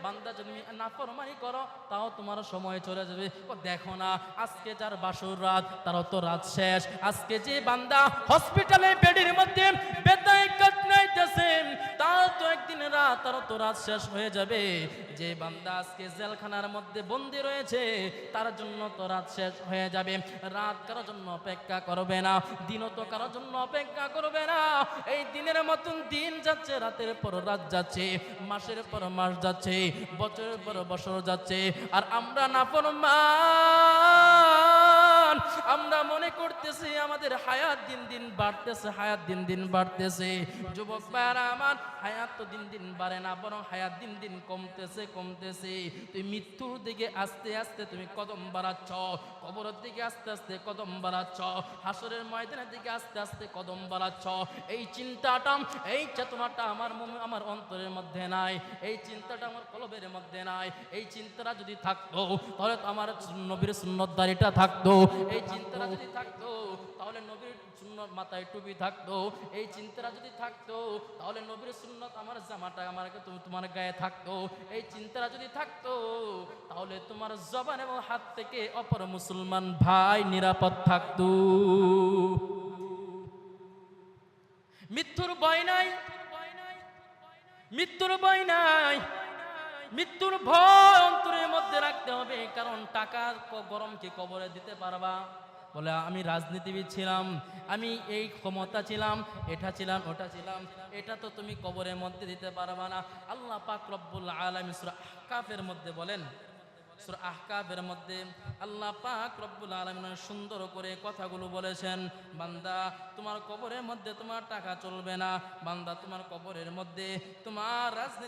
বান্দা যদি নাফরমানি করো তাও তোমার সময় চলে যাবে। ও দেখো না আজকে যার বাসর রাত তারও তো রাত শেষ। আজকে যে বান্দা হসপিটালে বেডের মধ্যে বেতায় কাটনাইতেছে তার তো একদিন রাত, তারও তো রাত শেষ হয়ে যাবে। যে বান্দা আজকে জেলখানার মধ্যে বন্দী রয়েছে তার জন্য তো রাত শেষ হয়ে যাবে। রাত কারোর জন্য অপেক্ষা করবে না, দিনও তো কারোর জন্য অপেক্ষা করবে না। এই দিনের মতন দিন যাচ্ছে, রাতের পর রাত যাচ্ছে, মাসের পর মাস যাচ্ছে, বছরের পর বছর যাচ্ছে, আর আমরা নাফরমান। আমরা মনে করতেছি আমাদের হায়াত দিন দিন বাড়তেছে, হায়াত দিন দিন বাড়তেছে। যুবক ভাইরা আমার, হায়াত তো দিন দিন বাড়ে না, বরং হায়াত দিন দিন কমতেছে কমতেছে। তুই মৃত্যুর দিকে আস্তে আস্তে তুমি কদম বাড়াচ্ছ, কবরের দিকে আস্তে আস্তে কদম বাড়াচ্ছ, হাসরের ময়দানের দিকে আস্তে আস্তে কদম বাড়াচ্ছ। এই চিন্তাটা, এই চেতনাটা আমার অন্তরের মধ্যে নাই, এই চিন্তাটা আমার কলবের মধ্যে নাই। এই চিন্তাটা যদি থাকতো তাহলে তো আমার নবীর সুন্নতদারিটা থাকতো। এই চিন্তাটা যদি থাকতো তাহলে নবীর সুন্নত মাথায় টুপি থাকতো। এই চিন্তাটা যদি থাকতো তাহলে নবীর সুন্নত আমার জামাটা আমাকে তোমার গায়ে থাকতো। এই চিন্তাটা যদি থাকতো তাহলে তোমার জবান এবং হাত থেকে অপর মুসলমান ভাই নিরাপদ থাকতো। মৃত্যুর ভয় নাই, মৃত্যুর ভয় নাই, মৃত্যুর ভয় অন্তরের মধ্যে রাখতে হবে। কারণ টাকার গরম কি কবরে দিতে পারবা? বলে আমি রাজনীতিবিদ ছিলাম, আমি এই ক্ষমতা ছিলাম, এটা ছিলাম, ওটা ছিলাম, এটা তো তুমি কবরের মধ্যে দিতে পারবা না। আল্লাহ পাক রব্বুল আলামিন সূরা আহকাফের মধ্যে বলেন, সূরা আহকাফের মধ্যে আল্লাহ পাক রব্বুল আলামিন সুন্দর করে কথাগুলো বলেছেন। বান্দা তোমার কবরের মধ্যে তোমার টাকা চলবে না, বান্দা তোমার কবরের মধ্যে তোমার রাজনীতি